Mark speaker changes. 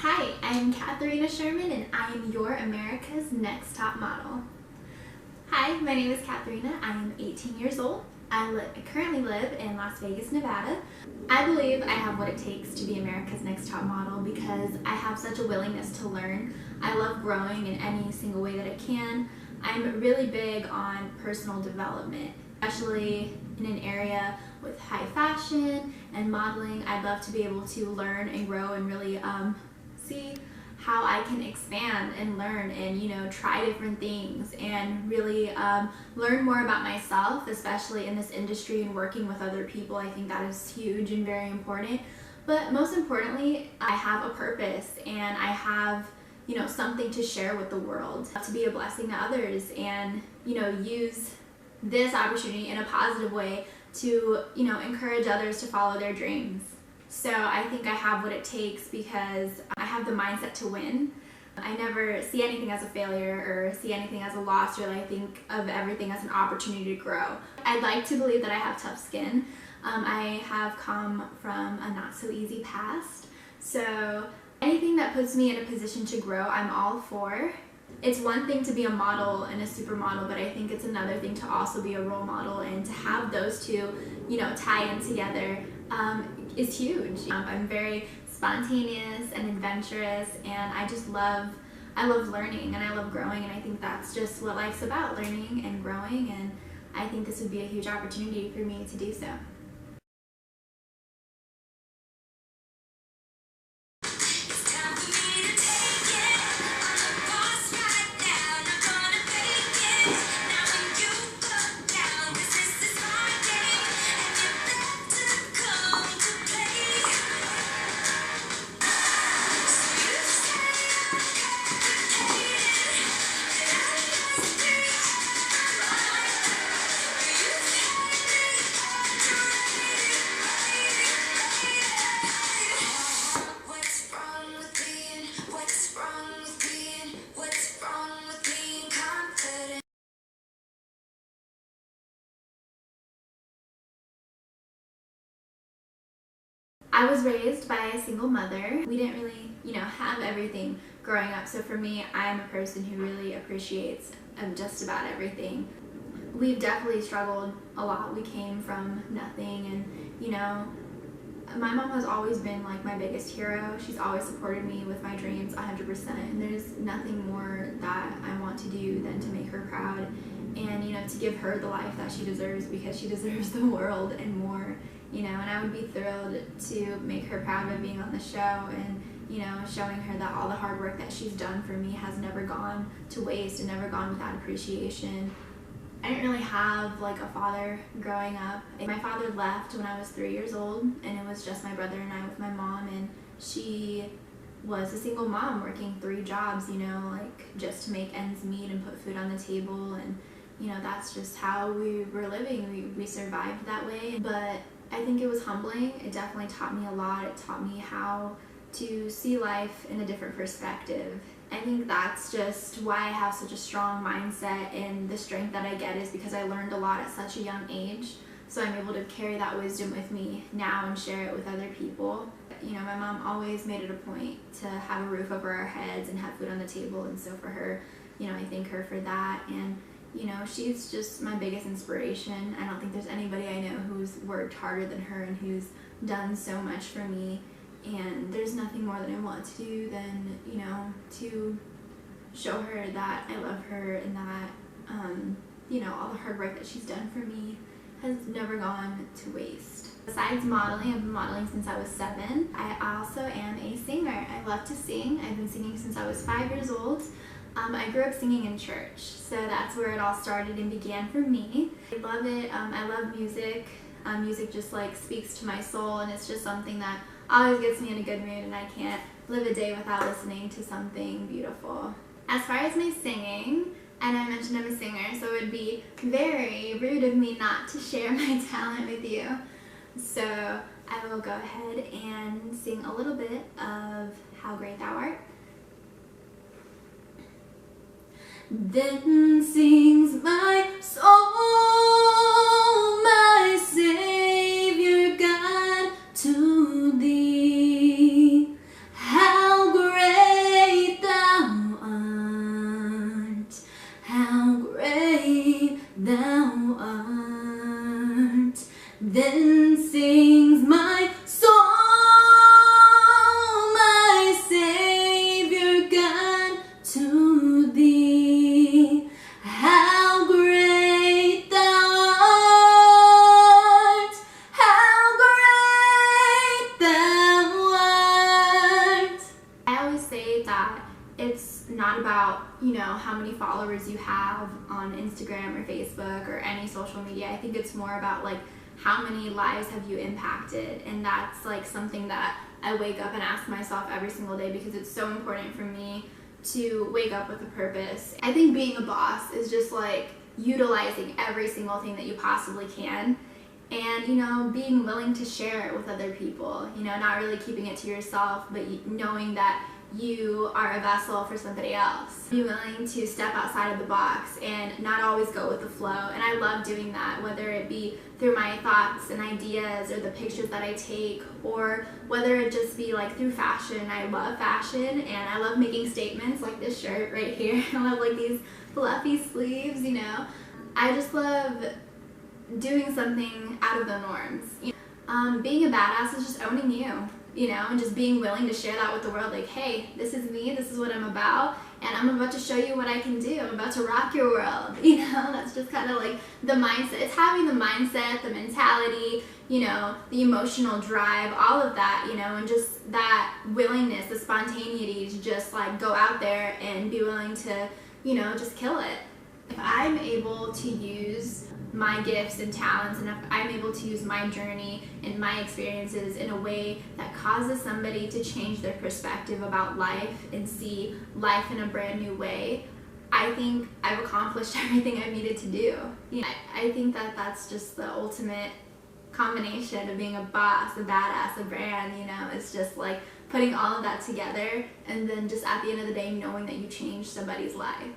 Speaker 1: Hi, I'm Katharina Sherman and I am your America's Next Top Model. Hi, my name is Katharina. I am 18 years old. I currently live in Las Vegas, Nevada. I believe I have what it takes to be America's Next Top Model because I have such a willingness to learn. I love growing in any single way that I can. I'm really big on personal development, especially in an area with high fashion and modeling. I'd love to be able to learn and grow and really see how I can expand and learn and try different things and really learn more about myself, especially in this industry and working with other people. I think that is huge and very important. But most importantly, I have a purpose and I have something to share with the world, to be a blessing to others and use this opportunity in a positive way to encourage others to follow their dreams. So I think I have what it takes because I have the mindset to win. I never see anything as a failure or see anything as a loss. Really, I think of everything as an opportunity to grow. I'd like to believe that I have tough skin. I have come from a not so easy past. So anything that puts me in a position to grow, I'm all for. It's one thing to be a model and a supermodel, but I think it's another thing to also be a role model, and to have those two, tie in together is huge. I'm very spontaneous and adventurous, and I love learning and I love growing, and I think that's just what life's about, learning and growing, and I think this would be a huge opportunity for me to do so. I was raised by a single mother. We didn't really, have everything growing up. So for me, I'm a person who really appreciates just about everything. We've definitely struggled a lot. We came from nothing, and my mom has always been like my biggest hero. She's always supported me with my dreams 100%, and there's nothing more that I want to do than to make her proud and to give her the life that she deserves, because she deserves the world and more. And I would be thrilled to make her proud by being on the show and showing her that all the hard work that she's done for me has never gone to waste and never gone without appreciation. I didn't really have like a father growing up. My father left when I was 3 years old, and it was just my brother and I with my mom, and she was a single mom working 3 jobs, just to make ends meet and put food on the table, and that's just how we were living. We survived that way, but I think it was humbling. It definitely taught me a lot. It taught me how to see life in a different perspective. I think that's just why I have such a strong mindset, and the strength that I get is because I learned a lot at such a young age. So I'm able to carry that wisdom with me now and share it with other people. My mom always made it a point to have a roof over our heads and have food on the table, and so for her, I thank her for that. And she's just my biggest inspiration. I don't think there's anybody I know who's worked harder than her and who's done so much for me. And there's nothing more that I want to do than, to show her that I love her and that, all the hard work that she's done for me has never gone to waste. Besides modeling, I've been modeling since I was 7. I also am a singer. I love to sing. I've been singing since I was 5 years old. I grew up singing in church, so that's where it all started and began for me. I love it. I love music. Music just speaks to my soul, and it's just something that always gets me in a good mood, and I can't live a day without listening to something beautiful. As far as my singing, and I mentioned I'm a singer, so it would be very rude of me not to share my talent with you. So I will go ahead and sing a little bit of How Great Thou Art. Then sings my soul, my Savior God, to thee. How great It's not about, you know, how many followers you have on Instagram or Facebook or any social media. I think it's more about like how many lives have you impacted, and that's like something that I wake up and ask myself every single day, because it's so important for me to wake up with a purpose. I think being a boss is just like utilizing every single thing that you possibly can, and, you know, being willing to share it with other people, you know, not really keeping it to yourself, but knowing that you are a vessel for somebody else. Be willing to step outside of the box and not always go with the flow. And I love doing that, whether it be through my thoughts and ideas or the pictures that I take, or whether it just be like through fashion. I love fashion, and I love making statements like this shirt right here. I love like these fluffy sleeves, you know. I just love doing something out of the norms. Being a badass is just owning you know, and just being willing to share that with the world. Like, hey, this is me, this is what I'm about, and I'm about to show you what I can do. I'm about to rock your world, you know. That's just kind of like the mindset. It's having the mindset, the mentality, you know, the emotional drive, all of that, you know, and just that willingness, the spontaneity to just like go out there and be willing to, you know, just kill it. If I'm able to use my gifts and talents, and if I'm able to use my journey and my experiences in a way that causes somebody to change their perspective about life and see life in a brand new way, I think I've accomplished everything I've needed to do. You know, I think that that's just the ultimate combination of being a boss, a badass, a brand, you know. It's just like putting all of that together, and then just at the end of the day knowing that you changed somebody's life.